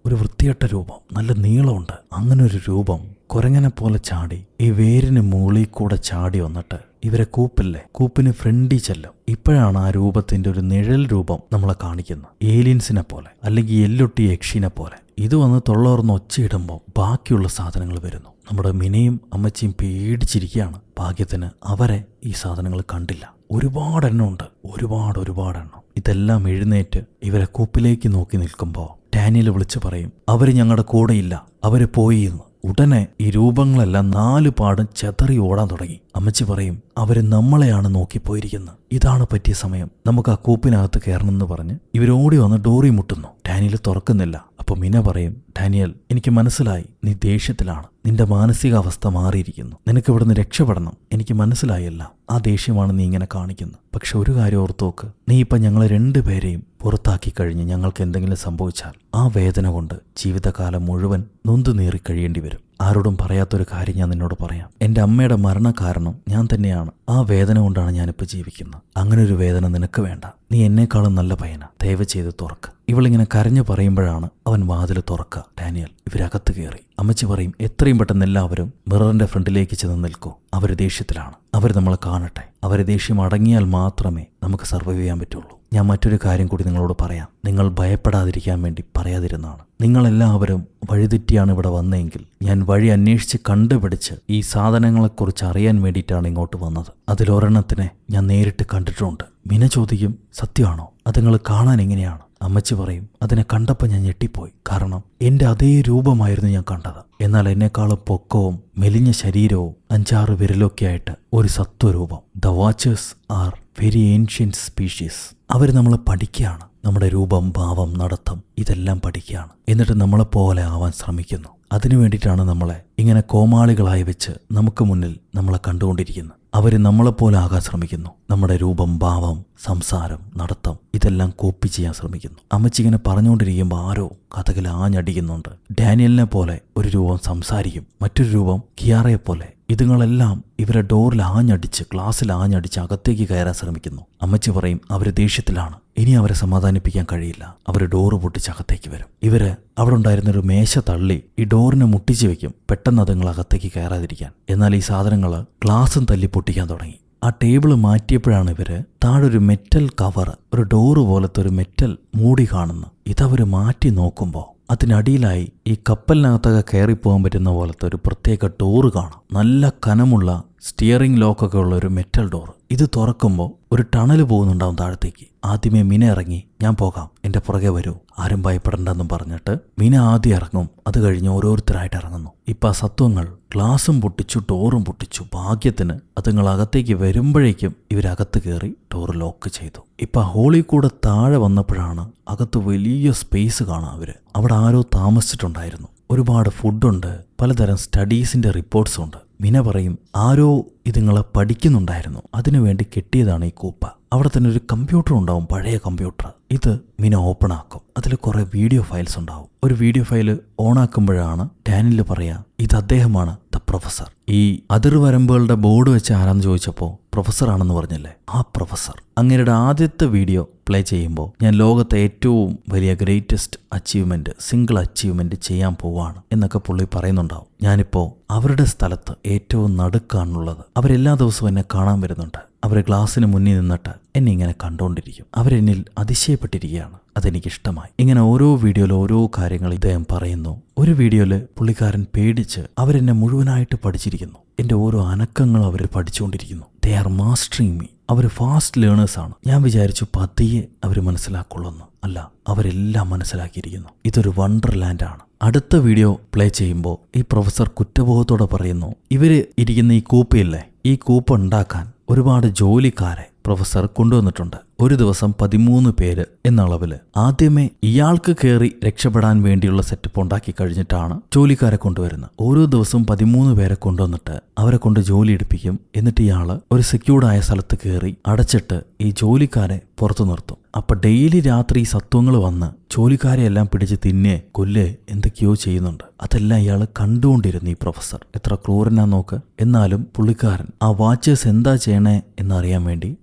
ഒരു വൃത്തികെട്ട രൂപം, നല്ല നീളമുണ്ട്. അങ്ങനെ ഒരു രൂപം കുരങ്ങനെ പോലെ ചാടി ഈ വേരിന് മുകളിൽ കൂടെ ചാടി വന്നിട്ട് ഇവരെ കൂപ്പിന് ഫ്രണ്ടിൽ ചെല്ലും. ഇപ്പോഴാണ് ആ രൂപത്തിന്റെ ഒരു നിഴൽ രൂപം നമ്മളെ കാണിക്കുന്നത്. ഏലിയൻസിനെ പോലെ അല്ലെങ്കിൽ എല്ലൊട്ടി യക്ഷിനെ പോലെ. ഇത് വന്ന് തൊള്ളോർന്ന് ഒച്ചയിടുമ്പോൾ ബാക്കിയുള്ള സാധനങ്ങൾ വരുന്നു. നമ്മുടെ മിനയും അമ്മച്ചിയും പേടിച്ചിരിക്കുകയാണ്. ഭാഗ്യത്തിന് അവരെ ഈ സാധനങ്ങൾ കണ്ടില്ല. ഒരുപാടെണ്ണം ഉണ്ട്, ഒരുപാടെണ്ണം. ഇതെല്ലാം എഴുന്നേറ്റ് ഇവരെ കൂപ്പിലേക്ക് നോക്കി നിൽക്കുമ്പോൾ ഡാനിയൽ വിളിച്ചു പറയും, അവര് ഞങ്ങളുടെ കൂടെയില്ല, അവര് പോയി എന്ന്. ഉടനെ ഈ രൂപങ്ങളെല്ലാം 4 പാടും ചെതറി ഓടാൻ തുടങ്ങി. അമ്മച്ചി പറയും, അവര് നമ്മളെയാണ് നോക്കിപ്പോയിരിക്കുന്നത്. ഇതാണ് പറ്റിയ സമയം, നമുക്ക് ആ കൂപ്പിനകത്ത് കയറണമെന്ന് പറഞ്ഞ് ഇവരോടി വന്ന് ഡോറി മുട്ടുന്നു. ഡാനിയൽ തുറക്കുന്നില്ല. അപ്പൊ മിന പറയും, ഡാനിയൽ, എനിക്ക് മനസ്സിലായി നീ ദേഷ്യത്തിലാണ്. നിന്റെ മാനസികാവസ്ഥ മാറിയിരിക്കുന്നു. നിനക്ക് ഇവിടുന്ന് രക്ഷപ്പെടണം. എനിക്ക് മനസ്സിലായല്ല ആ ദേഷ്യമാണ് നീ ഇങ്ങനെ കാണിക്കുന്നത്. പക്ഷെ ഒരു കാര്യം ഓർത്തോക്ക്, നീ ഇപ്പം ഞങ്ങളെ 2 പേരെയും പുറത്താക്കി കഴിഞ്ഞ് ഞങ്ങൾക്ക് എന്തെങ്കിലും സംഭവിച്ചാൽ ആ വേദന കൊണ്ട് ജീവിതകാലം മുഴുവൻ നൊന്തു നീറി കഴിയേണ്ടി വരും. ആരോടും പറയാത്തൊരു കാര്യം ഞാൻ നിന്നോട് പറയാം. എൻ്റെ അമ്മയുടെ മരണകാരണം ഞാൻ തന്നെയാണ്. ആ വേദന കൊണ്ടാണ് ഞാനിപ്പോൾ ജീവിക്കുന്നത്. അങ്ങനെ ഒരു വേദന നിനക്ക് വേണ്ട. നീ എന്നെക്കാളും നല്ല പയ്യനാ. ദയവ് ചെയ്ത് തുറക്ക്. ഇവളിങ്ങനെ കരഞ്ഞു പറയുമ്പോഴാണ് അവൻ വാതിൽ തുറക്കുക. ഡാനിയൽ ഇവരകത്ത് കയറി. അമ്മച്ചി പറയും, എത്രയും പെട്ടെന്ന് എല്ലാവരും മിററിന്റെ ഫ്രണ്ടിലേക്ക് ചെന്ന് നിൽക്കൂ. അവർ ദേഷ്യത്തിലാണ്. അവർ നമ്മളെ കാണട്ടെ. അവരെ ദേഷ്യം അടങ്ങിയാൽ മാത്രമേ നമുക്ക് സർവൈവ് ചെയ്യാൻ പറ്റുള്ളൂ. ഞാൻ മറ്റൊരു കാര്യം കൂടി നിങ്ങളോട് പറയാം. നിങ്ങൾ ഭയപ്പെടാതിരിക്കാൻ വേണ്ടി പറയാതിരുന്നതാണ്. നിങ്ങളെല്ലാവരും വഴിതെറ്റിയാണ് ഇവിടെ വന്നതെങ്കിൽ ഞാൻ വഴി അന്വേഷിച്ച് കണ്ടുപിടിച്ച് ഈ സാധനങ്ങളെക്കുറിച്ച് അറിയാൻ വേണ്ടിയിട്ടാണ് ഇങ്ങോട്ട് വന്നത്. അതിലൊരെണ്ണത്തിനെ ഞാൻ നേരിട്ട് കണ്ടിട്ടുണ്ട്. മിന ചോദിക്കും, സത്യമാണോ? അത് നിങ്ങൾ കാണാൻ എങ്ങനെയാണ്? അമ്മച്ചി പറയും, അതിനെ കണ്ടപ്പോൾ ഞാൻ ഞെട്ടിപ്പോയി. കാരണം എൻ്റെ അതേ രൂപമായിരുന്നു ഞാൻ കണ്ടത്. എന്നാൽ എന്നെക്കാളും പൊക്കവും മെലിഞ്ഞ ശരീരവും 5-6 വിരലൊക്കെ ആയിട്ട് ഒരു സത്വരൂപം. The watchers are very ancient species. അവർ നമ്മളെ പഠിക്കുകയാണ്. നമ്മുടെ രൂപം, ഭാവം, നടത്തം ഇതെല്ലാം പഠിക്കുകയാണ്. എന്നിട്ട് നമ്മളെപ്പോലെ ആവാൻ ശ്രമിക്കുന്നു. അതിനു വേണ്ടിയിട്ടാണ് നമ്മളെ ഇങ്ങനെ കോമാളികളായി വെച്ച് നമുക്ക് മുന്നിൽ നമ്മളെ കണ്ടുകൊണ്ടിരിക്കുന്നത്. അവർ നമ്മളെപ്പോലെ ആകാൻ ശ്രമിക്കുന്നു. നമ്മുടെ രൂപം, ഭാവം, സംസാരം, നടത്തം ഇതെല്ലാം കോപ്പി ചെയ്യാൻ ശ്രമിക്കുന്നു. അമ്മച്ചി ഇങ്ങനെ പറഞ്ഞുകൊണ്ടിരിക്കുമ്പോൾ ആരോ കഥകിൽ ആഞ്ഞടിക്കുന്നുണ്ട്. ഡാനിയലിനെ പോലെ ഒരു രൂപം സംസാരിക്കും, മറ്റൊരു രൂപം കിയാറയെ പോലെ. ഇതുങ്ങളെല്ലാം ഇവരെ ഡോറിൽ ആഞ്ഞടിച്ച്, ഗ്ലാസ്സിൽ ആഞ്ഞടിച്ച് അകത്തേക്ക് കയറാൻ ശ്രമിക്കുന്നു. അമ്മച്ചി പറയും, അവര് ദേഷ്യത്തിലാണ്. ഇനി അവരെ സമാധാനിപ്പിക്കാൻ കഴിയില്ല. അവർ ഡോറ് പൊട്ടിച്ച് അകത്തേക്ക് വരും. ഇവര് അവിടെ ഉണ്ടായിരുന്നൊരു മേശ തള്ളി ഈ ഡോറിനെ മുട്ടിച്ച് വെക്കും, പെട്ടെന്ന് അതുങ്ങൾ അകത്തേക്ക് കയറാതിരിക്കാൻ. എന്നാൽ ഈ സാധനങ്ങൾ ഗ്ലാസും തല്ലി പൊട്ടിക്കാൻ തുടങ്ങി. ആ ടേബിള് മാറ്റിയപ്പോഴാണ് ഇവര് താഴെ ഒരു മെറ്റൽ കവർ, ഒരു ഡോറ് പോലത്തെ ഒരു മെറ്റൽ മൂടി കാണുന്നു. ഇതവര് മാറ്റി നോക്കുമ്പോൾ അതിനടിയിലായി ഈ കപ്പലിനകത്തൊക്കെ കയറിപ്പോകാൻ പറ്റുന്ന പോലത്തെ ഒരു പ്രത്യേക ഡോറ് കാണാം. നല്ല കനമുള്ള സ്റ്റിയറിംഗ് ലോക്കൊക്കെ ഉള്ള ഒരു മെറ്റൽ ഡോറ്. ഇത് തുറക്കുമ്പോൾ ഒരു ടണൽ പോകുന്നുണ്ടാവും താഴത്തേക്ക്. ആദ്യമേ മിന ഇറങ്ങി, ഞാൻ പോകാം, എൻ്റെ പുറകെ വരൂ, ആരും ഭയപ്പെടണ്ടെന്നും പറഞ്ഞിട്ട് മിന ആദ്യം ഇറങ്ങും. അത് കഴിഞ്ഞ് ഓരോരുത്തരായിട്ട് ഇറങ്ങുന്നു. ഇപ്പം ആ സത്വങ്ങൾ ഗ്ലാസും പൊട്ടിച്ചു, ഡോറും പൊട്ടിച്ചു. ഭാഗ്യത്തിന് അതുങ്ങൾ അകത്തേക്ക് വരുമ്പോഴേക്കും ഇവരകത്ത് കയറി ഡോറ് ലോക്ക് ചെയ്തു. ഇപ്പം ഹോളിൽ കൂടെ താഴെ വന്നപ്പോഴാണ് അകത്ത് വലിയ സ്പേസ് കാണാം. അവിടെ ആരോ താമസിച്ചിട്ടുണ്ടായിരുന്നു. ഒരുപാട് ഫുഡുണ്ട്, പലതരം സ്റ്റഡീസിന്റെ റിപ്പോർട്ട്സും ഉണ്ട്. മിന പറയും, ആരോ ഇതുങ്ങളെ പഠിക്കുന്നുണ്ടായിരുന്നു, അതിനുവേണ്ടി കെട്ടിയതാണ് ഈ കൂപ്പ. അവിടെ തന്നെ ഒരു കമ്പ്യൂട്ടർ ഉണ്ടാവും, പഴയ കമ്പ്യൂട്ടർ. ഇത് മിന ഓപ്പൺ ആക്കും. അതിൽ കുറെ വീഡിയോ ഫയൽസ് ഉണ്ടാവും. ഒരു വീഡിയോ ഫയൽ ഓണാക്കുമ്പോഴാണ് ഡാനിയൽ പറയാ, ഇത് അദ്ദേഹമാണ് ദ പ്രൊഫസർ. ഈ അതിർവരമ്പുകളുടെ ബോർഡ് വെച്ച് ആരാന്ന് ചോദിച്ചപ്പോൾ പ്രൊഫസർ ആണെന്ന് പറഞ്ഞില്ലേ, ആ പ്രൊഫസർ. അങ്ങയുടെ ആദ്യത്തെ വീഡിയോ പ്ലേ ചെയ്യുമ്പോൾ ഞാൻ ലോകത്തെ ഏറ്റവും വലിയ ഗ്രേറ്റസ്റ്റ് അച്ചീവ്മെന്റ്, സിംഗിൾ അച്ചീവ്മെന്റ് ചെയ്യാൻ പോവാണ് എന്നൊക്കെ പുള്ളി പറയുന്നുണ്ടാവും. ഞാനിപ്പോൾ അവരുടെ സ്ഥലത്ത് ഏറ്റവും നടുക്കാണുള്ളത്. അവരെല്ലാ ദിവസവും എന്നെ കാണാൻ വരുന്നുണ്ട്. അവർ ഗ്ലാസ്സിന് മുന്നിൽ നിന്നിട്ട് എന്നെ ഇങ്ങനെ കണ്ടുകൊണ്ടിരിക്കും. അവരെന്നിൽ അതിശയപ്പെട്ടിരിക്കുകയാണ്. അതെനിക്കിഷ്ടമായി. ഇങ്ങനെ ഓരോ വീഡിയോയിൽ ഓരോ കാര്യങ്ങൾ ഇദ്ദേഹം പറയുന്നു. ഒരു വീഡിയോയിൽ പുള്ളിക്കാരൻ പേടിച്ച് അവരെന്നെ മുഴുവനായിട്ട് പഠിച്ചിരിക്കുന്നു. എൻ്റെ ഓരോ അനക്കങ്ങളും അവർ പഠിച്ചുകൊണ്ടിരിക്കുന്നു. They are mastering me. അവർ ഫാസ്റ്റ് ലേണേഴ്സാണ്. ഞാൻ വിചാരിച്ചു പതിയെ അവർ മനസ്സിലാക്കുള്ളൂ. അല്ല, അവരെല്ലാം മനസ്സിലാക്കിയിരിക്കുന്നു. ഇതൊരു വണ്ടർലാൻഡാണ്. അടുത്ത വീഡിയോ പ്ലേ ചെയ്യുമ്പോൾ ഈ പ്രൊഫസർ കുറ്റബോധത്തോടെ പറയുന്നു, ഇവര് ഇരിക്കുന്ന ഈ കൂപ്പയില്ലേ, ഈ കൂപ്പ ഉണ്ടാക്കാൻ ഒരുപാട് ജോലിക്കാരെ പ്രൊഫസർ കൊണ്ടുവന്നിട്ടുണ്ട്. ഒരു ദിവസം 13 പേര് എന്ന അളവില്. ആദ്യമേ ഇയാൾക്ക് കയറി രക്ഷപ്പെടാൻ വേണ്ടിയുള്ള സെറ്റപ്പ് ഉണ്ടാക്കി കഴിഞ്ഞിട്ടാണ് ജോലിക്കാരെ കൊണ്ടുവരുന്നത്. ഓരോ ദിവസവും 13 പേരെ കൊണ്ടുവന്നിട്ട് അവരെ കൊണ്ട് ജോലി എടുപ്പിക്കും. എന്നിട്ട് ഇയാള് ഒരു സെക്യൂർഡായ സ്ഥലത്ത് കയറി അടച്ചിട്ട് ഈ ജോലിക്കാരെ പുറത്തു നിർത്തും. അപ്പൊ ഡെയിലി രാത്രി ഈ സത്വങ്ങൾ വന്ന് ജോലിക്കാരെ എല്ലാം പിടിച്ച് തിന്നെ കൊല്ല് എന്തൊക്കെയോ ചെയ്യുന്നുണ്ട്. അതെല്ലാം ഇയാള് കണ്ടുകൊണ്ടിരുന്നു. ഈ പ്രൊഫസർ എത്ര ക്രൂരനാ നോക്ക്. എന്നാലും പുള്ളിക്കാരൻ ആ വാച്ചേഴ്സ് എന്താ ചെയ്യണേ എന്നറിയാൻ വേണ്ടി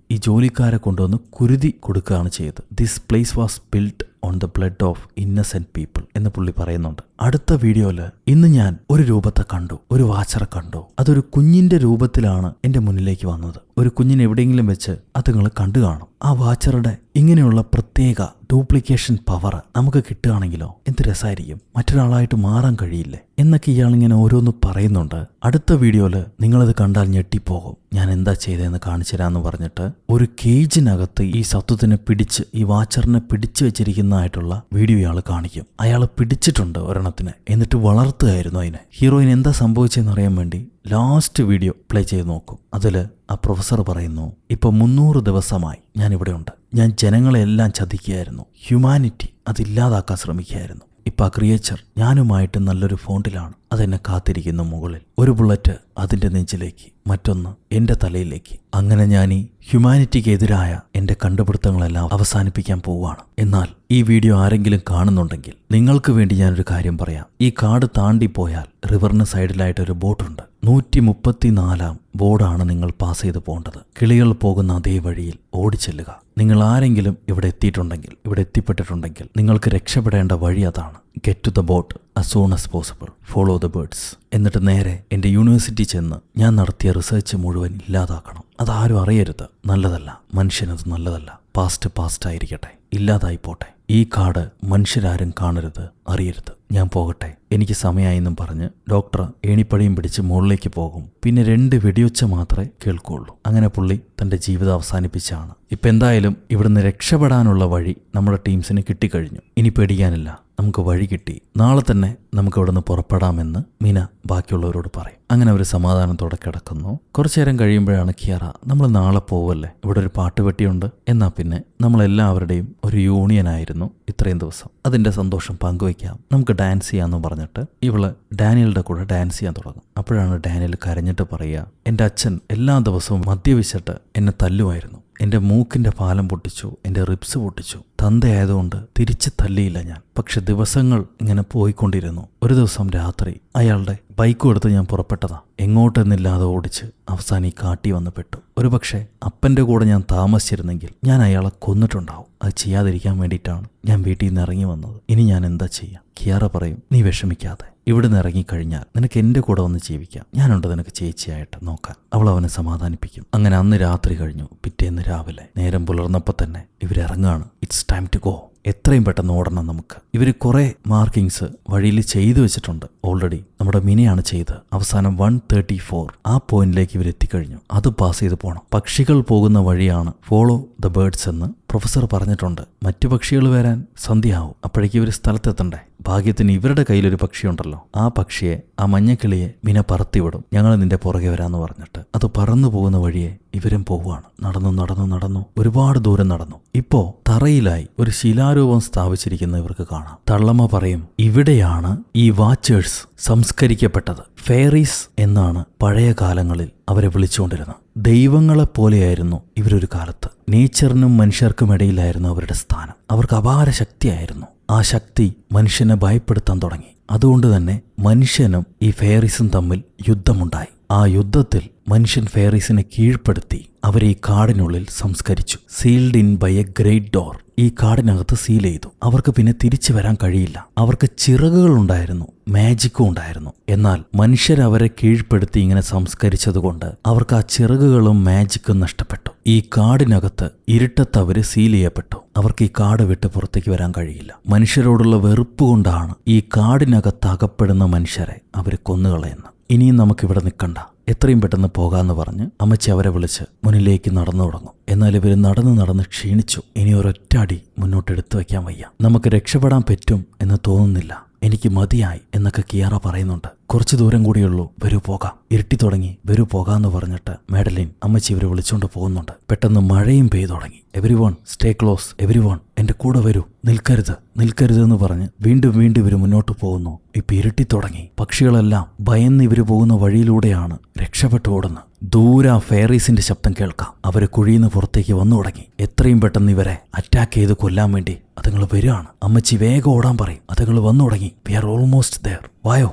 ഈ ജോലിക്കാരെ കൊണ്ടുവന്ന് കുരുതി കൊടുക്കുകയാണ് ചെയ്തത്. This place was built on the blood of Innocent people എന്ന് പുള്ളി പറയുന്നുണ്ട്. അടുത്ത വീഡിയോയിൽ ഇന്ന് ഞാൻ ഒരു രൂപത്തെ കണ്ടു, ഒരു വാച്ചറെ കണ്ടു. അതൊരു കുഞ്ഞിന്റെ രൂപത്തിലാണ് എന്റെ മുന്നിലേക്ക് വന്നത്. ഒരു കുഞ്ഞിനെ എവിടെയെങ്കിലും വെച്ച് അത് നിങ്ങൾ കണ്ടു കാണും. ആ വാച്ചറുടെ ഇങ്ങനെയുള്ള പ്രത്യേക ഡ്യൂപ്ലിക്കേഷൻ പവർ നമുക്ക് കിട്ടുകയാണെങ്കിലോ എന്ത് രസമായിരിക്കും. മറ്റൊരാളായിട്ട് മാറാൻ കഴിയില്ലേ എന്നൊക്കെ ഇയാളിങ്ങനെ ഓരോന്ന് പറയുന്നുണ്ട്. അടുത്ത വീഡിയോയിൽ നിങ്ങളത് കണ്ടാൽ ഞെട്ടിപ്പോകും. ഞാൻ എന്താ ചെയ്തതെന്ന് കാണിച്ചു തരാമെന്ന് പറഞ്ഞിട്ട് ഒരു കേജിനകത്ത് ഈ സത്വത്തിനെ പിടിച്ച്, ഈ വാച്ചറിനെ പിടിച്ചു വെച്ചിരിക്കുന്നതായിട്ടുള്ള വീഡിയോ ഇയാൾ കാണിക്കും. അയാൾ പിടിച്ചിട്ടുണ്ട് ഒരെണ്ണത്തിന്, എന്നിട്ട് വളർത്തുകയായിരുന്നു അതിനെ. ഹീറോയിൻ എന്താ സംഭവിച്ചതെന്ന് അറിയാൻ വേണ്ടി ലാസ്റ്റ് വീഡിയോ പ്ലേ ചെയ്ത് നോക്കും. അതിൽ ആ പ്രൊഫസർ പറയുന്നു, ഇപ്പൊ 300 ദിവസമായി ഞാൻ ഇവിടെ ഉണ്ട്. ഞാൻ ജനങ്ങളെല്ലാം ചതിക്കുകയായിരുന്നു. ഹ്യൂമാനിറ്റി അതില്ലാതാക്കാൻ ശ്രമിക്കുകയായിരുന്നു. ഇപ്പൊ ആ ക്രിയേച്ചർ ഞാനുമായിട്ട് നല്ലൊരു ഫോണ്ടിലാണ്. അതെന്നെ കാത്തിരിക്കുന്നു മുകളിൽ. ഒരു ബുള്ളറ്റ് അതിന്റെ നെഞ്ചിലേക്ക്, മറ്റൊന്ന് എന്റെ തലയിലേക്ക്. അങ്ങനെ ഞാൻ ഈ ഹ്യൂമാനിറ്റിക്കെതിരായ എന്റെ കണ്ടുപിടുത്തങ്ങളെല്ലാം അവസാനിപ്പിക്കാൻ പോവുകയാണ്. എന്നാൽ ഈ വീഡിയോ ആരെങ്കിലും കാണുന്നുണ്ടെങ്കിൽ നിങ്ങൾക്ക് വേണ്ടി ഞാനൊരു കാര്യം പറയാം. ഈ കാട് താണ്ടിപ്പോയാൽ റിവറിന് സൈഡിലായിട്ടൊരു ബോട്ടുണ്ട്. 134 ബോർഡാണ് നിങ്ങൾ പാസ് ചെയ്ത് പോകേണ്ടത്. കിളികൾ പോകുന്ന അതേ വഴിയിൽ ഓടിച്ചെല്ലുക. നിങ്ങൾ ആരെങ്കിലും ഇവിടെ എത്തിയിട്ടുണ്ടെങ്കിൽ, ഇവിടെ എത്തിപ്പെട്ടിട്ടുണ്ടെങ്കിൽ നിങ്ങൾക്ക് രക്ഷപ്പെടേണ്ട വഴി അതാണ്. Get to the boat as soon as possible. Follow the birds. എന്നിട്ട് നേരെ എൻ്റെ യൂണിവേഴ്സിറ്റി ചെന്ന് ഞാൻ നടത്തിയ റിസർച്ച് മുഴുവൻ ഇല്ലാതാക്കണം. അതാരും അറിയരുത്. നല്ലതല്ല, മനുഷ്യനത് നല്ലതല്ല. പാസ്റ്റ് ആയിരിക്കട്ടെ, ഇല്ലാതായി പോട്ടെ. ഈ കാട് മനുഷ്യരാരും കാണരുത്, അറിയരുത്. ഞാൻ പോകട്ടെ, എനിക്ക് സമയമായെന്നും പറഞ്ഞ് ഡോക്ടർ ഏണിപ്പടിയും പിടിച്ച് മുകളിലേക്ക് പോകും. പിന്നെ 2 വെടിയൊച്ച മാത്രമേ കേൾക്കുള്ളൂ. അങ്ങനെ പുള്ളി തൻ്റെ ജീവിതം അവസാനിപ്പിച്ചാണ്. ഇപ്പം എന്തായാലും ഇവിടുന്ന് രക്ഷപ്പെടാനുള്ള വഴി നമ്മുടെ ടീംസിന് കിട്ടിക്കഴിഞ്ഞു. ഇനി പേടിക്കാനില്ല, നമുക്ക് വഴി കിട്ടി. നാളെ തന്നെ നമുക്ക് ഇവിടുന്ന് പുറപ്പെടാമെന്ന് മീന ബാക്കിയുള്ളവരോട് പറയും. അങ്ങനെ അവർ സമാധാനത്തോടെ കിടക്കുന്നു. കുറച്ചു നേരം കഴിയുമ്പോഴാണ് കിയറ, നമ്മൾ നാളെ പോവല്ലേ, ഇവിടെ ഒരു പാട്ടുപെട്ടിയുണ്ട്. എന്നാൽ പിന്നെ നമ്മളെല്ലാവരുടെയും ഒരു യൂണിയനായിരുന്നു ഇത്രയും ദിവസം, അതിൻ്റെ സന്തോഷം പങ്കുവയ്ക്കാം, നമുക്ക് ഡാൻസ് ചെയ്യാമെന്ന് പറഞ്ഞിട്ട് ഇവള് ഡാനിയലുടെ കൂടെ ഡാൻസ് ചെയ്യാൻ തുടങ്ങും. അപ്പോഴാണ് ഡാനിയൽ കരഞ്ഞിട്ട് പറയുക, എൻ്റെ അച്ഛൻ എല്ലാ ദിവസവും മദ്യപിച്ചിട്ട് എന്നെ തല്ലുമായിരുന്നു. എൻ്റെ മൂക്കിൻ്റെ പാലം പൊട്ടിച്ചു, എൻ്റെ റിബ്സ് പൊട്ടിച്ചു. തന്തയായതുകൊണ്ട് തിരിച്ച് തല്ലിയില്ല ഞാൻ. പക്ഷെ ദിവസങ്ങൾ ഇങ്ങനെ പോയിക്കൊണ്ടിരുന്നു. ഒരു ദിവസം രാത്രി അയാളുടെ ബൈക്കും എടുത്ത് ഞാൻ പുറപ്പെട്ടതാ. എങ്ങോട്ടെന്നില്ലാതെ ഓടിച്ച് അവസാനം ഈ കാട്ടി വന്ന് പെട്ടു. ഒരുപക്ഷെ അപ്പൻ്റെ കൂടെ ഞാൻ താമസിച്ചിരുന്നെങ്കിൽ ഞാൻ അയാളെ കൊന്നിട്ടുണ്ടാവും. അത് ചെയ്യാതിരിക്കാൻ വേണ്ടിയിട്ടാണ് ഞാൻ വീട്ടിൽ നിന്ന് ഇറങ്ങി വന്നത്. ഇനി ഞാൻ എന്താ ചെയ്യാം? കിയാറ പറയും, നീ വിഷമിക്കാതെ, ഇവിടുന്ന് ഇറങ്ങിക്കഴിഞ്ഞാൽ നിനക്ക് എൻ്റെ കൂടെ വന്ന് ജീവിക്കാം. ഞാനുണ്ട് നിനക്ക് ചേച്ചിയായിട്ട് നോക്കാൻ. അവൾ അവനെ സമാധാനിപ്പിക്കും. അങ്ങനെ അന്ന് രാത്രി കഴിഞ്ഞു. പിറ്റേന്ന് രാവിലെ നേരം പുലർന്നപ്പോൾ തന്നെ ഇവരിറങ്ങാണ്. It's time to go. എത്രയും പെട്ടെന്ന് ഓടണം നമുക്ക്. ഇവർ കുറേ മാർക്കിങ്സ് വഴിയിൽ ചെയ്തു വെച്ചിട്ടുണ്ട്. ഓൾറെഡി നമ്മുടെ മിനിയാണ് ചെയ്ത്. അവസാനം 134 ആ പോയിന്റിലേക്ക് ഇവർ എത്തിക്കഴിഞ്ഞു. അത് പാസ് ചെയ്ത് പോകണം. പക്ഷികൾ പോകുന്ന വഴിയാണ് ഫോളോ ദ ബേർഡ്സ് എന്ന് പ്രൊഫസർ പറഞ്ഞിട്ടുണ്ട്. മറ്റു പക്ഷികൾ വരാൻ സന്ധ്യയാവും. അപ്പോഴേക്കും ഇവർ സ്ഥലത്തെത്തണ്ടേ. ഭാഗ്യത്തിന് ഇവരുടെ കയ്യിലൊരു പക്ഷിയുണ്ടല്ലോ. ആ പക്ഷിയെ, ആ മഞ്ഞക്കിളിയെ മിന പറത്തിവിടും. ഞങ്ങൾ നിന്റെ പുറകെ വരാമെന്ന് പറഞ്ഞിട്ട്. അത് പറന്നു പോകുന്ന വഴിയെ ഇവരും പോവുകയാണ്. നടന്നു ഒരുപാട് ദൂരം നടന്നു. ഇപ്പോ തറയിലായി ഒരു ശിലാരൂപം സ്ഥാപിച്ചിരിക്കുന്ന ഇവർക്ക് കാണാം. തള്ളമ്മ പറയും, ഇവിടെയാണ് ഈ വാച്ചേഴ്സ് സംസ്കരിക്കപ്പെട്ടത്. ഫെയറീസ് എന്നാണ് പഴയ കാലങ്ങളിൽ അവരെ വിളിച്ചുകൊണ്ടിരുന്നത്. ദൈവങ്ങളെപ്പോലെയായിരുന്നു ഇവരൊരു കാലത്ത്. നേച്ചറിനും മനുഷ്യർക്കും ഇടയിലായിരുന്നു അവരുടെ സ്ഥാനം. അവർക്ക് അപാര ശക്തിയായിരുന്നു. ആ ശക്തി മനുഷ്യനെ ഭയപ്പെടുത്താൻ തുടങ്ങി. അതുകൊണ്ട് തന്നെ മനുഷ്യനും ഈ ഫെയറീസും തമ്മിൽ യുദ്ധമുണ്ടായി. ആ യുദ്ധത്തിൽ മനുഷ്യൻ ഫെയറീസിനെ കീഴ്പ്പെടുത്തി അവരെ ഈ കാടിനുള്ളിൽ സംസ്കരിച്ചു. Sealed in by a great door. ഈ കാടിനകത്ത് സീൽ ചെയ്തു. അവർക്ക് പിന്നെ തിരിച്ചു വരാൻ കഴിയില്ല. അവർക്ക് ചിറകുകൾ ഉണ്ടായിരുന്നു, മാജിക്കും ഉണ്ടായിരുന്നു. എന്നാൽ മനുഷ്യരവരെ കീഴ്പ്പെടുത്തി ഇങ്ങനെ സംസ്കരിച്ചതുകൊണ്ട് അവർക്ക് ആ ചിറകുകളും മാജിക്കും നഷ്ടപ്പെട്ടു. ഈ കാടിനകത്ത് ഇരുട്ടത്ത് അവര് സീൽ ചെയ്യപ്പെട്ടു. അവർക്ക് ഈ കാട് വിട്ട് പുറത്തേക്ക് വരാൻ കഴിയില്ല. മനുഷ്യരോടുള്ള വെറുപ്പ് കൊണ്ടാണ് ഈ കാടിനകത്ത് അകപ്പെടുന്ന മനുഷ്യരെ അവര് കൊന്നുകളയുന്നത്. ഇനിയും നമുക്കിവിടെ നിൽക്കണ്ട, എത്രയും പെട്ടെന്ന് പോകാമെന്ന് പറഞ്ഞ് അമ്മച്ചി അവരെ വിളിച്ച് മുന്നിലേക്ക് നടന്നു തുടങ്ങും. എന്നാൽ ഇവർ നടന്ന് ക്ഷീണിച്ചു. ഇനി ഒരൊറ്റ അടി മുന്നോട്ട് എടുത്തു വയ്ക്കാൻ വയ്യ. നമുക്ക് രക്ഷപ്പെടാൻ പറ്റും എന്ന് തോന്നുന്നില്ല. എനിക്ക് മതിയായി എന്നൊക്കെ കിയാറ പറയുന്നുണ്ട്. കുറച്ചു ദൂരം കൂടിയുള്ളൂ, വരൂ പോകാം. ഇരുട്ടി തുടങ്ങി, വരൂ പോകാമെന്ന് പറഞ്ഞിട്ട് മാഡലിൻ അമ്മച്ചി ഇവരെ വിളിച്ചുകൊണ്ട് പോകുന്നുണ്ട്. പെട്ടെന്ന് മഴയും പെയ്തു തുടങ്ങി. Every one stay close, every one എന്റെ കൂടെ വരൂ, നിൽക്കരുത് എന്ന് പറഞ്ഞ് വീണ്ടും ഇവർ മുന്നോട്ട് പോകുന്നു. ഇപ്പൊ ഇരുട്ടി തുടങ്ങി. പക്ഷികളെല്ലാം ഭയന്ന് ഇവര് പോകുന്ന വഴിയിലൂടെയാണ് രക്ഷപ്പെട്ടു ഓടുന്നത്. ദൂരെ ഫെയറീസിന്റെ ശബ്ദം കേൾക്കാം. അവര് കുഴിയുന്ന പുറത്തേക്ക് വന്നു തുടങ്ങി. എത്രയും പെട്ടെന്ന് ഇവരെ അറ്റാക്ക് ചെയ്ത് കൊല്ലാൻ വേണ്ടി അതുങ്ങൾ വരികയാണ്. അമ്മച്ചി വേഗം ഓടാൻ പറയും. അതുങ്ങൾ വന്നു തുടങ്ങി. വി ആർ ഓൾമോസ്റ്റ് ദെയർ, വായോ.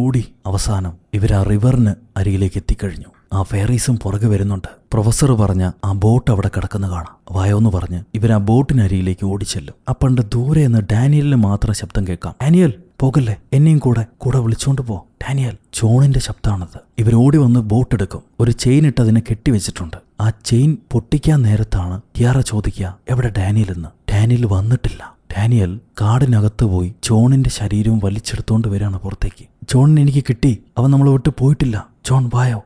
ഓടി അവസാനം ഇവർ ആ റിവറിന് അരികിലേക്ക് എത്തിക്കഴിഞ്ഞു. ആ ഫെയറീസും പുറകെ വരുന്നുണ്ട്. പ്രൊഫസർ പറഞ്ഞ ആ ബോട്ട് അവിടെ കിടക്കുന്ന കാണാം. വായോന്ന് പറഞ്ഞ് ഇവർ ആ ബോട്ടിനരികിലേക്ക് ഓടിച്ചെല്ലും. അപ്പണ്ട് ദൂരെ നിന്ന് ഡാനിയലിന് മാത്രം ശബ്ദം കേൾക്കാം. ഡാനിയൽ പോകല്ലേ, എന്നെയും കൂടെ വിളിച്ചോണ്ട് പോ ഡാനിയൽ. ജോണിന്റെ ശബ്ദമാണത്. ഇവരോടി വന്ന് ബോട്ടെടുക്കും. ഒരു ചെയിൻ ഇട്ട് അതിനെ കെട്ടിവെച്ചിട്ടുണ്ട്. ആ ചെയിൻ പൊട്ടിക്കാൻ നേരത്താണ് കിയാറ ചോദിക്കുക, എവിടെ ഡാനിയൽ എന്ന്. ഡാനിയൽ വന്നിട്ടില്ല. ഡാനിയൽ കാടിനകത്ത് പോയി ജോണിന്റെ ശരീരവും വലിച്ചെടുത്തോണ്ട് വരികയാണ് പുറത്തേക്ക്. ജോണിനെ എനിക്ക് കിട്ടി, അവൻ നമ്മളെ വിട്ട് പോയിട്ടില്ല. ജോൺ വായോ.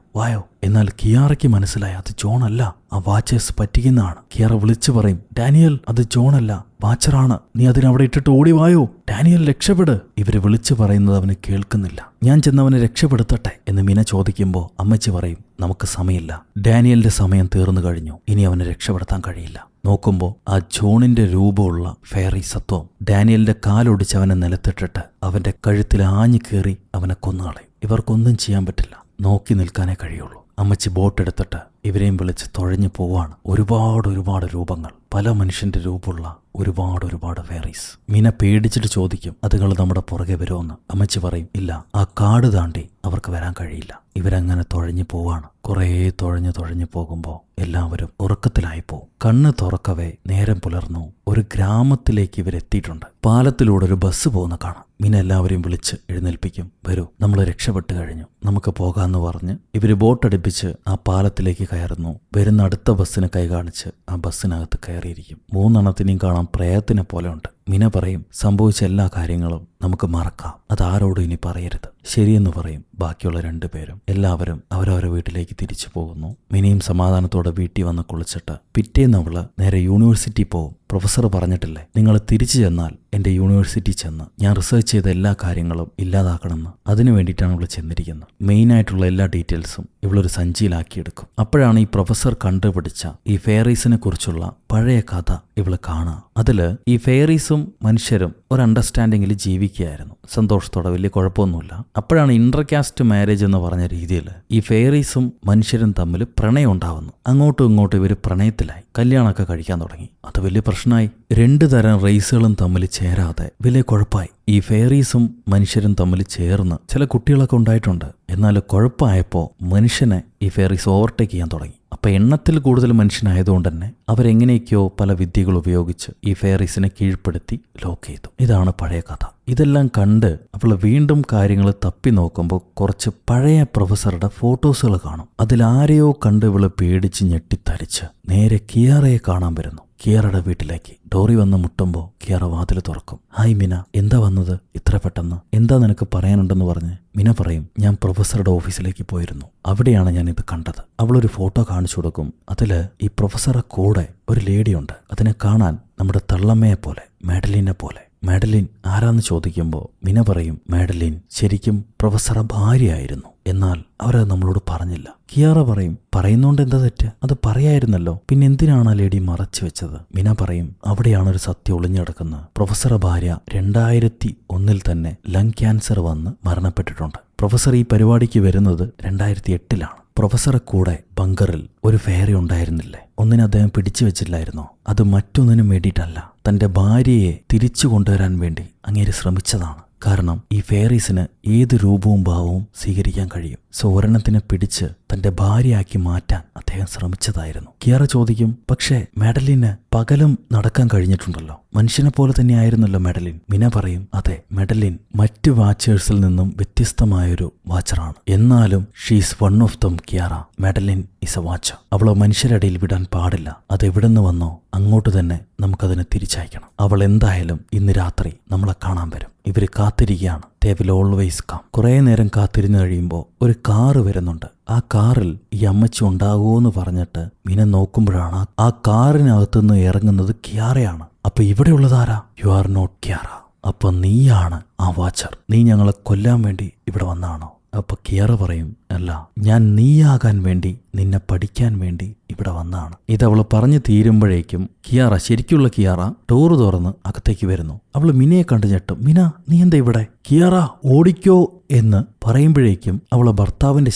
എന്നാൽ കിയാറയ്ക്ക് മനസ്സിലായി അത് ജോണല്ല, ആ വാച്ചേഴ്സ് പറ്റിക്കുന്നതാണ്. കിയാറ വിളിച്ചു പറയും, ഡാനിയൽ അത് ജോണല്ല, വാച്ചറാണ്, നീ അതിനവിടെ ഇട്ടിട്ട് ഓടി വായോ, ഡാനിയൽ രക്ഷപ്പെട്. ഇവര് വിളിച്ചു പറയുന്നത് അവന് കേൾക്കുന്നില്ല. ഞാൻ ചെന്നവനെ രക്ഷപ്പെടുത്തട്ടെ എന്ന് മിന ചോദിക്കുമ്പോൾ അമ്മച്ചി പറയും, നമുക്ക് സമയമില്ല, ഡാനിയലിന്റെ സമയം തീർന്നു കഴിഞ്ഞു, ഇനി അവനെ രക്ഷപ്പെടുത്താൻ കഴിയില്ല. നോക്കുമ്പോൾ ആ ജോണിന്റെ രൂപമുള്ള ഫെയറി സത്വം ഡാനിയലിന്റെ കാലൊടിച്ച് അവനെ നിലത്തിട്ടിട്ട് അവന്റെ കഴുത്തിൽ ആഞ്ഞു കയറി അവനെ കൊന്നുകളയും. ഇവർക്കൊന്നും ചെയ്യാൻ പറ്റില്ല, നോക്കി നിൽക്കാനേ കഴിയുള്ളൂ. അമ്മച്ചി ബോട്ടെടുത്തിട്ട് ഇവരെയും വിളിച്ച് തുഴഞ്ഞു പോവാണ്. ഒരുപാട് രൂപങ്ങൾ, പല മനുഷ്യന്റെ രൂപമുള്ള ഒരുപാട് ഫെയറീസ്. മീന പേടിച്ചിട്ട് ചോദിക്കും, അതുങ്ങൾ നമ്മുടെ പുറകെ വരുമെന്ന്. അമ്മച്ചി പറയും, ഇല്ല, ആ കാട് താണ്ടി അവർക്ക് വരാൻ കഴിയില്ല. ഇവരങ്ങനെ തുഴഞ്ഞു പോവാണ്. കുറേ തുഴഞ്ഞു പോകുമ്പോൾ എല്ലാവരും ഉറക്കത്തിലായി പോവും. കണ്ണ് തുറക്കവേ നേരം പുലർന്നു. ഒരു ഗ്രാമത്തിലേക്ക് ഇവരെത്തിയിട്ടുണ്ട്. പാലത്തിലൂടെ ഒരു ബസ് പോകുന്ന കാണാം. മീന എല്ലാവരെയും വിളിച്ച് എഴുന്നേൽപ്പിക്കും, വരൂ, നമ്മൾ രക്ഷപ്പെട്ട് കഴിഞ്ഞു, നമുക്ക് പോകാമെന്ന് പറഞ്ഞ് ഇവര് ബോട്ടടിപ്പിച്ച് ആ പാലത്തിലേക്ക് കയറുന്നു. വരുന്ന അടുത്ത ബസ്സിന് കൈ കാണിച്ച് ആ ബസ്സിനകത്ത് കയറിയിരിക്കും. 3 എണ്ണത്തിനെയും കാണാൻ പ്രയത്തിനെ പോലെ ഉണ്ട്. മിന പറയും, സംഭവിച്ച എല്ലാ കാര്യങ്ങളും നമുക്ക് മറക്കാം, അതാരോടും ഇനി പറയരുത്. ശരിയെന്ന് പറയും ബാക്കിയുള്ള 2 പേരും. എല്ലാവരും അവരവരുടെ വീട്ടിലേക്ക് തിരിച്ചു പോകുന്നു. മിനിയും സമാധാനത്തോടെ വീട്ടിൽ വന്ന് കുളിച്ചിട്ട് പിറ്റേന്ന് അവള് നേരെ യൂണിവേഴ്സിറ്റി പോവും. പ്രൊഫസർ പറഞ്ഞിട്ടില്ലേ, നിങ്ങൾ തിരിച്ചു ചെന്നാൽ എൻ്റെ യൂണിവേഴ്സിറ്റി ചെന്ന് ഞാൻ റിസർച്ച് ചെയ്ത എല്ലാ കാര്യങ്ങളും ഇല്ലാതാക്കണമെന്ന്. അതിനു വേണ്ടിയിട്ടാണ് ഇവള് ചെന്നിരിക്കുന്നത്. മെയിനായിട്ടുള്ള എല്ലാ ഡീറ്റെയിൽസും ഇവളൊരു സഞ്ചിയിലാക്കിയെടുക്കും. അപ്പോഴാണ് ഈ പ്രൊഫസർ കണ്ടുപിടിച്ച ഈ ഫെയറീസിനെ കുറിച്ചുള്ള പഴയ കഥ ഇവള് കാണുക. അതില് ഈ ഫെയറീസും മനുഷ്യരും ഒരു അണ്ടർസ്റ്റാൻഡിങ്ങിൽ ജീവിക്കുകയായിരുന്നു, സന്തോഷത്തോടെ, വലിയ കുഴപ്പമൊന്നുമില്ല. അപ്പോഴാണ് ഇന്റർകാസ്റ്റ് മാരേജ് എന്ന് പറഞ്ഞ രീതിയിൽ ഈ ഫെയറീസും മനുഷ്യരും തമ്മിൽ പ്രണയം ഉണ്ടാവുന്നു. അങ്ങോട്ടും ഇങ്ങോട്ടും ഇവർ പ്രണയത്തിലായി, കല്യാണമൊക്കെ കഴിക്കാൻ തുടങ്ങി. അത് വലിയ പ്രശ്നമായി. 2 തരം റേസുകളും തമ്മിൽ ചേരാതെ വലിയ കുഴപ്പമായി. ഈ ഫെയറീസും മനുഷ്യരും തമ്മിൽ ചേർന്ന് ചില കുട്ടികളൊക്കെ ഉണ്ടായിട്ടുണ്ട്. എന്നാൽ കുഴപ്പമായപ്പോൾ മനുഷ്യനെ ഈ ഫെയറീസ് ഓവർടേക്ക് ചെയ്യാൻ തുടങ്ങി. അപ്പൊ എണ്ണത്തിൽ കൂടുതൽ മനുഷ്യനായതുകൊണ്ട് തന്നെ അവരെങ്ങനെയൊക്കെയോ പല വിദ്യകൾ ഉപയോഗിച്ച് ഈ ഫെയറീസിനെ കീഴ്പ്പെടുത്തി ലോക്ക് ചെയ്തു. ഇതാണ് പഴയ കഥ. ഇതെല്ലാം കണ്ട് അവൾ വീണ്ടും കാര്യങ്ങൾ തപ്പി നോക്കുമ്പോൾ കുറച്ച് പഴയ പ്രൊഫസറുടെ ഫോട്ടോസുകൾ കാണും. അതിലാരെയോ കണ്ട് ഇവള് പേടിച്ച് ഞെട്ടിത്തരിച്ച് നേരെ കിയാറയെ കാണാൻ വരുന്നു. കിയാറയുടെ വീട്ടിലേക്ക് ഡോറി വന്ന് മുട്ടുമ്പോൾ കിയാറ വാതിൽ തുറക്കും. ഹായ് മിന, എന്താ വന്നത് ഇത്ര പെട്ടെന്ന്, എന്താ നിനക്ക് പറയാനുണ്ടെന്ന് പറഞ്ഞ് മിന പറയും, ഞാൻ പ്രൊഫസറുടെ ഓഫീസിലേക്ക് പോയിരുന്നു, അവിടെയാണ് ഞാൻ ഇത് കണ്ടത്. അവളൊരു ഫോട്ടോ കാണിച്ചു കൊടുക്കും. അതില് ഈ പ്രൊഫസറെ കൂടെ ഒരു ലേഡിയുണ്ട്. അതിനെ കാണാൻ നമ്മുടെ തള്ളമ്മയെ പോലെ, മാഡലിനെ പോലെ. മാഡലിൻ ആരാന്ന് ചോദിക്കുമ്പോൾ മിന പറയും, മാഡലിൻ ശരിക്കും പ്രൊഫസറെ ഭാര്യയായിരുന്നു, എന്നാൽ അവരത് നമ്മളോട് പറഞ്ഞില്ല. കിയാറ പറയും, പറയുന്നോണ്ട് എന്താ തെറ്റ്, അത് പറയായിരുന്നല്ലോ, പിന്നെ എന്തിനാണ് ആ ലേഡി മറച്ചു വെച്ചത്. മിന പറയും, അവിടെയാണ് ഒരു സത്യം ഒളിഞ്ഞിടക്കുന്നത്. പ്രൊഫസറെ ഭാര്യ 2001 തന്നെ ലങ് ക്യാൻസർ വന്ന് മരണപ്പെട്ടിട്ടുണ്ട്. പ്രൊഫസർ ഈ പരിപാടിക്ക് വരുന്നത് 2008. പ്രൊഫസറെ കൂടെ ബങ്കറിൽ ഒരു ഫെയറി ഉണ്ടായിരുന്നില്ലേ, ഒന്നിനെ അദ്ദേഹം പിടിച്ചു വെച്ചില്ലായിരുന്നോ? അത് മറ്റൊന്നിനും വേണ്ടിയിട്ടല്ല, തന്റെ ഭാര്യയെ തിരിച്ചു കൊണ്ടുവരാൻ വേണ്ടി അങ്ങേര് ശ്രമിച്ചതാണ്. കാരണം ഈ ഫെയറീസിന് ഏത് രൂപവും ഭാവവും സ്വീകരിക്കാൻ കഴിയും. സോ ഒരെണ്ണത്തിനെ പിടിച്ച് തന്റെ ഭാര്യയാക്കി മാറ്റാൻ അദ്ദേഹം ശ്രമിച്ചതായിരുന്നു. കിയാറ ചോദിക്കും, പക്ഷേ മാഡലിന് പകലും നടക്കാൻ കഴിഞ്ഞിട്ടുണ്ടല്ലോ, മനുഷ്യനെ പോലെ തന്നെയായിരുന്നല്ലോ മാഡലിൻ. മിന പറയും, അതെ, മാഡലിൻ മറ്റു വാച്ചേഴ്സിൽ നിന്നും വ്യത്യസ്തമായൊരു വാച്ചറാണ്, എന്നാലും she's one of them. Kiara, Madeline is a watcher. അവളെ മനുഷ്യരടിയിൽ വിടാൻ പാടില്ല. അതെവിടുന്ന് വന്നോ അങ്ങോട്ട് തന്നെ നമുക്കതിനെ തിരിച്ചയക്കണം. അവൾ എന്തായാലും ഇന്ന് രാത്രി നമ്മളെ കാണാൻ വരും. ഇവര് കാത്തിരിക്കുകയാണ്. They will always come. കുറേ നേരം കാത്തിരുന്ന് കഴിയുമ്പോൾ ഒരു കാറ് വരുന്നുണ്ട്. ആ കാറിൽ ഈ അമ്മച്ചി ഉണ്ടാകുമോന്ന് പറഞ്ഞിട്ട് മിന നോക്കുമ്പോഴാണ് ആ കാറിനകത്തുനിന്ന് ഇറങ്ങുന്നത് കിയാറയാണ്. അപ്പൊ ഇവിടെയുള്ളതാരാ? You are not Kiara. അപ്പൊ നീയാണ് ആ വാച്ചർ. നീ ഞങ്ങളെ കൊല്ലാൻ വേണ്ടി ഇവിടെ വന്നാണോ? അപ്പൊ കിയാറ പറയും, അല്ല, ഞാൻ നീയാകാൻ വേണ്ടി, നിന്നെ പഠിക്കാൻ വേണ്ടി ഇവിടെ വന്നാണ്. ഇതവള് പറഞ്ഞു തീരുമ്പോഴേക്കും കിയാറ, ശരിക്കുള്ള കിയാറ ഡോറ് തുറന്ന് അകത്തേക്ക് വരുന്നു. അവള് മിനയെ കണ്ടു ഞെട്ടും. മിന, നീ എന്താ ഇവിടെ? കിയാറ ഓടിക്കോ എന്ന് പറയുമ്പോഴേക്കും അവളെ ഭർത്താവിന്റെ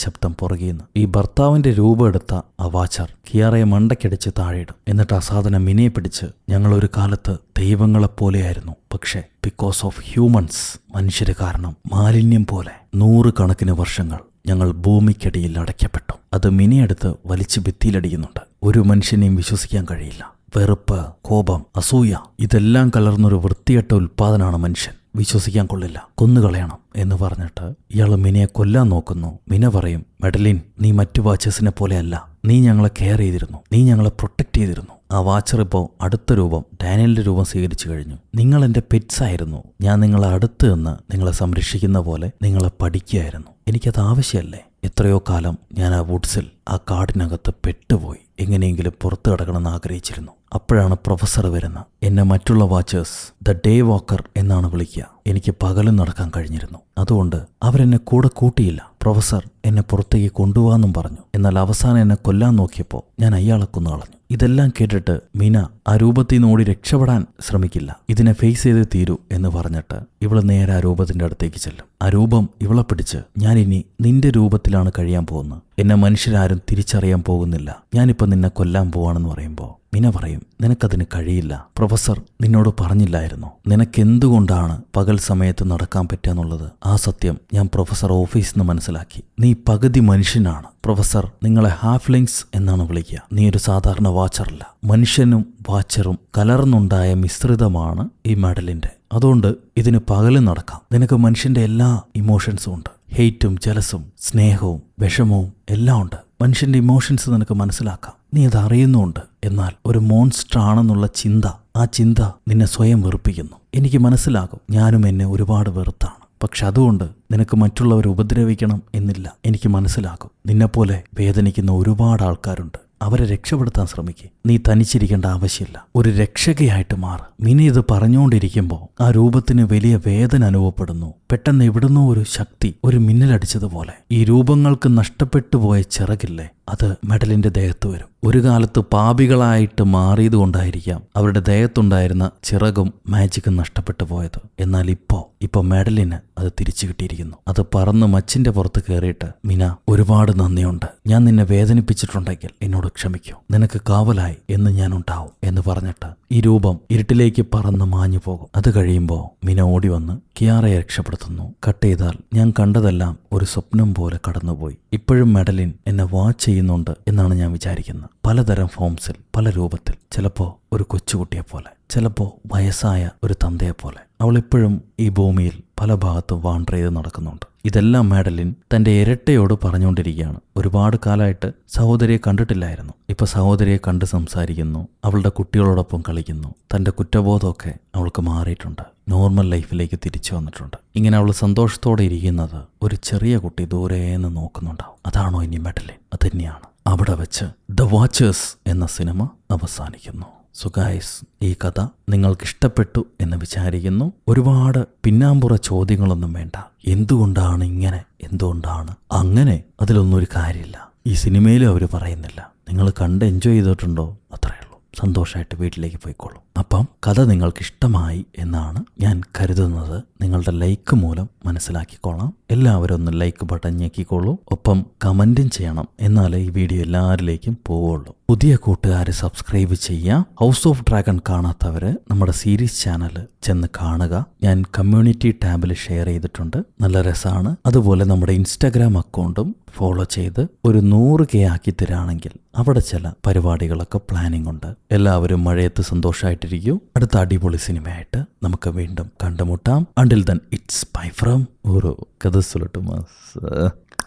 ശബ്ദം പുറകെന്ന്. ഈ ഭർത്താവിന്റെ രൂപം എടുത്ത ആ വാച്ചർ കിയാറയെ മണ്ടക്കടിച്ച് താഴെയിടും. എന്നിട്ട് ആ സാധനം മിനയെ പിടിച്ച്, ഞങ്ങൾ ഒരു കാലത്ത് ദൈവങ്ങളെപ്പോലെയായിരുന്നു, പക്ഷേ ബിക്കോസ് ഓഫ് ഹ്യൂമൻസ്, മനുഷ്യര് കാരണം മാലിന്യം പോലെ 100 കണക്കിന് വർഷങ്ങൾ ഞങ്ങൾ ഭൂമിക്കടിയിൽ അടയ്ക്കപ്പെട്ടു. അത് മിനിയെടുത്ത് വലിച്ചു ഭിത്തിയിലടിക്കുന്നുണ്ട്. ഒരു മനുഷ്യനെയും വിശ്വസിക്കാൻ കഴിയില്ല. വെറുപ്പ്, കോപം, അസൂയ ഇതെല്ലാം കലർന്നൊരു വൃത്തികെട്ട ഉൽപ്പാദനമാണ് മനുഷ്യൻ. വിശ്വസിക്കാൻ കൊള്ളില്ല, കൊന്നുകളയണം എന്ന് പറഞ്ഞിട്ട് ഇയാൾ മിനയെ കൊല്ലാൻ നോക്കുന്നു. മിന പറയും, മെഡലിൻ, നീ മറ്റു വാച്ചേഴ്സിനെ പോലെയല്ല. നീ ഞങ്ങളെ കെയർ ചെയ്തിരുന്നു, നീ ഞങ്ങളെ പ്രൊട്ടക്ട് ചെയ്തിരുന്നു. ആ വാച്ചർ ഇപ്പോൾ അടുത്ത രൂപം, ഡാനിയലിന്റെ രൂപം സ്വീകരിച്ചു കഴിഞ്ഞു. നിങ്ങൾ എൻ്റെ പെറ്റ്സ് ആയിരുന്നു. ഞാൻ നിങ്ങളെ അടുത്ത് നിന്ന് നിങ്ങളെ സംരക്ഷിക്കുന്ന പോലെ നിങ്ങളെ പഠിക്കുകയായിരുന്നു. എനിക്കത് ആവശ്യമല്ലേ? എത്രയോ കാലം ഞാൻ ആ വുഡ്സിൽ, ആ കാടിനകത്ത് പെട്ടുപോയി. എങ്ങനെയെങ്കിലും പുറത്തു കിടക്കണമെന്ന് ആഗ്രഹിച്ചിരുന്നു. അപ്പോഴാണ് പ്രൊഫസർ വരുന്നത്. എന്നെ മറ്റുള്ള വാച്ചേഴ്സ് ദ ഡേ വാക്കർ എന്നാണ് വിളിക്കുക. എനിക്ക് പകലും നടക്കാൻ കഴിഞ്ഞിരുന്നു. അതുകൊണ്ട് അവരെന്നെ കൂടെ കൂട്ടിയില്ല. പ്രൊഫസർ എന്നെ പുറത്തേക്ക് കൊണ്ടുപോകാമെന്നും പറഞ്ഞു. എന്നാൽ അവസാനം എന്നെ കൊല്ലാൻ നോക്കിയപ്പോൾ ഞാൻ അയാളെ കൊന്നുകളഞ്ഞു. ഇതെല്ലാം കേട്ടിട്ട് മീന ആ രൂപത്തിൽ നിന്ന് ഓടി രക്ഷപ്പെടാൻ ശ്രമിക്കില്ല. ഇതിനെ ഫേസ് ചെയ്ത് തീരൂ എന്ന് പറഞ്ഞിട്ട് ഇവള് നേരെ ആ രൂപത്തിന്റെ അടുത്തേക്ക് ചെല്ലും. ആ രൂപം ഇവളെ പിടിച്ച്, ഞാനിനി നിന്റെ രൂപത്തിലാണ് കഴിയാൻ പോകുന്നത്. എന്നെ മനുഷ്യരാരും തിരിച്ചറിയാൻ പോകുന്നില്ല. ഞാനിപ്പോൾ നിന്നെ കൊല്ലാൻ പോവാണെന്ന് പറയുമ്പോൾ മിന പറയും, നിനക്കതിന് കഴിയില്ല. പ്രൊഫസർ നിന്നോട് പറഞ്ഞില്ലായിരുന്നോ നിനക്കെന്തുകൊണ്ടാണ് പകൽ സമയത്ത് നടക്കാൻ പറ്റുകയെന്നുള്ളത്? ആ സത്യം ഞാൻ പ്രൊഫസർ ഓഫീസിൽ നിന്ന് മനസ്സിലാക്കി. നീ പകുതി മനുഷ്യനാണ്. പ്രൊഫസർ നിങ്ങളെ ഹാഫ്ലിങ്സ് എന്നാണ് വിളിക്കുക. നീ ഒരു സാധാരണ വാച്ചറല്ല. മനുഷ്യനും വാച്ചറും കലർന്നുണ്ടായ മിശ്രിതമാണ് ഈ മെഡലിന്റെ. അതുകൊണ്ട് ഇതിന് പകലും നടക്കാം. നിനക്ക് മനുഷ്യന്റെ എല്ലാ ഇമോഷൻസും ഉണ്ട്. ഹെയ്റ്റും ജലസും സ്നേഹവും വിഷമവും എല്ലാം ഉണ്ട്. മനുഷ്യന്റെ ഇമോഷൻസ് നിനക്ക് മനസ്സിലാക്കാം. നീ അത് അറിയുന്നുണ്ട്. എന്നാൽ ഒരു മോൺസ്റ്റർ ആണെന്നുള്ള ചിന്ത, ആ ചിന്ത നിന്നെ സ്വയം വെറുപ്പിക്കുന്നു. എനിക്ക് മനസ്സിലാകും, ഞാനും എന്നെ ഒരുപാട് വെറുത്താണ്. പക്ഷെ അതുകൊണ്ട് നിനക്ക് മറ്റുള്ളവരെ ഉപദ്രവിക്കണം എന്നില്ല. എനിക്ക് മനസ്സിലാകും, നിന്നെപ്പോലെ വേദനിക്കുന്ന ഒരുപാട് ആൾക്കാരുണ്ട്. അവരെ രക്ഷപ്പെടുത്താൻ ശ്രമിക്കുക. നീ തനിച്ചിരിക്കേണ്ട ആവശ്യമില്ല. ഒരു രക്ഷകയായിട്ട് മാറ്. മിനി ഇത് പറഞ്ഞുകൊണ്ടിരിക്കുമ്പോൾ ആ രൂപത്തിന് വലിയ വേദന അനുഭവപ്പെടുന്നു. പെട്ടെന്ന് എവിടുന്നോ ഒരു ശക്തി, ഒരു മിന്നലടിച്ചതുപോലെ ഈ രൂപങ്ങൾക്ക് നഷ്ടപ്പെട്ടു പോയ ചിറകില്ലേ, അത് മെഡലിന്റെ ദേഹത്ത് വരും. ഒരു കാലത്ത് പാപികളായിട്ട് മാറിയത് കൊണ്ടായിരിക്കാം അവരുടെ ദേഹത്തുണ്ടായിരുന്ന ചിറകും മാജിക്കും നഷ്ടപ്പെട്ടു പോയത്. എന്നാൽ ഇപ്പോ മെഡലിന് അത് തിരിച്ചു കിട്ടിയിരിക്കുന്നു. അത് പറന്ന് മച്ചിന്റെ പുറത്ത് കയറിയിട്ട്, മിന ഒരുപാട് നന്ദിയുണ്ട്. ഞാൻ നിന്നെ വേദനിപ്പിച്ചിട്ടുണ്ടെങ്കിൽ എന്നോട് ക്ഷമിക്കൂ. നിനക്ക് കാവലായി എന്ന് ഞാൻ ഉണ്ടാവും എന്ന് പറഞ്ഞിട്ട് ഈ രൂപം ഇരുട്ടിലേക്ക് പറന്ന് മാഞ്ഞു പോകും. അത് കഴിയുമ്പോൾ മിന ഓടി വന്ന് കിയാറയെ രക്ഷപ്പെടുത്തുന്നു. കട്ട് ചെയ്താൽ ഞാൻ കണ്ടതെല്ലാം ഒരു സ്വപ്നം പോലെ കടന്നുപോയി. ഇപ്പോഴും മെഡലിൻ എന്നെ വാച്ച് ചെയ്യുന്നുണ്ട് എന്നാണ് ഞാൻ വിചാരിക്കുന്നത്. പലതരം ഫോംസിൽ, പല രൂപത്തിൽ. ചിലപ്പോൾ ഒരു കൊച്ചുകുട്ടിയെ പോലെ, ചിലപ്പോൾ വയസ്സായ ഒരു തന്തയെ പോലെ. അവൾ ഇപ്പോഴും ഈ ഭൂമിയിൽ പല ഭാഗത്തും വാണ്ടർ ചെയ്ത് നടക്കുന്നുണ്ട്. ഇതെല്ലാം മാഡലിൻ തന്റെ ഇരട്ടയോട് പറഞ്ഞുകൊണ്ടിരിക്കുകയാണ്. ഒരുപാട് കാലമായിട്ട് സഹോദരിയെ കണ്ടിട്ടില്ലായിരുന്നു. ഇപ്പൊ സഹോദരിയെ കണ്ട് സംസാരിക്കുന്നു, അവളുടെ കുട്ടികളോടൊപ്പം കളിക്കുന്നു. തന്റെ കുറ്റബോധമൊക്കെ അവൾക്ക് മാറിയിട്ടുണ്ട്. നോർമൽ ലൈഫിലേക്ക് തിരിച്ചു വന്നിട്ടുണ്ട്. ഇങ്ങനെ അവൾ സന്തോഷത്തോടെ ഇരിക്കുന്നത് ഒരു ചെറിയ കുട്ടി ദൂരേന്ന് നോക്കുന്നുണ്ടാവും. അതാണോ ഇനി മെഡലിൻ? അത് തന്നെയാണ്. അവിടെ വെച്ച് ദ വാച്ചേഴ്സ് എന്ന സിനിമ അവസാനിക്കുന്നു. സോ ഗൈസ്, ഈ കഥ നിങ്ങൾക്ക് ഇഷ്ടപ്പെട്ടു എന്ന് വിചാരിക്കുന്നു. ഒരുപാട് പിന്നാമ്പുറ ചോദ്യങ്ങളൊന്നും വേണ്ട. എന്തുകൊണ്ടാണ് ഇങ്ങനെ, എന്തുകൊണ്ടാണ് അങ്ങനെ, അതിലൊന്നും ഒരു കാര്യമില്ല. ഈ സിനിമയിലും അവർ പറയുന്നില്ല. നിങ്ങൾ കണ്ട് എൻജോയ് ചെയ്തിട്ടുണ്ടോ? അത്രയേ ഉള്ളൂ. സന്തോഷമായിട്ട് വീട്ടിലേക്ക് പോയിക്കോളൂ. അപ്പം കഥ നിങ്ങൾക്ക് ഇഷ്ടമായി എന്നാണ് ഞാൻ കരുതുന്നത്. നിങ്ങളുടെ ലൈക്ക് മൂലം മനസ്സിലാക്കിക്കോളാം. എല്ലാവരും ഒന്ന് ലൈക്ക് ബട്ടൺ ഞെക്കിക്കോളൂ. ഒപ്പം കമന്റും ചെയ്യണം. എന്നാലേ ഈ വീഡിയോ എല്ലാവരിലേക്കും പോവുള്ളൂ. പുതിയ കൂട്ടുകാരെ സബ്സ്ക്രൈബ് ചെയ്യുക. ഹൗസ് ഓഫ് ഡ്രാഗൺ കാണാത്തവര് നമ്മുടെ സീരീസ് ചാനൽ ചെന്ന് കാണുക. ഞാൻ കമ്മ്യൂണിറ്റി ടാബിൽ ഷെയർ ചെയ്തിട്ടുണ്ട്. നല്ല രസമാണ്. അതുപോലെ നമ്മുടെ ഇൻസ്റ്റാഗ്രാം അക്കൗണ്ടും ഫോളോ ചെയ്ത് ഒരു 100K ആക്കി തരാണെങ്കിൽ അവിടെ ചില പരിപാടികളൊക്കെ പ്ലാനിംഗ് ഉണ്ട്. എല്ലാവരും മഴയത്ത് സന്തോഷമായിട്ടിരിക്കൂ. അടുത്ത അടിപൊളി സിനിമയായിട്ട് നമുക്ക് വീണ്ടും കണ്ടുമുട്ടാം. Until then it's bye from ഊരു കഥ സുലട്ടുമാസ്.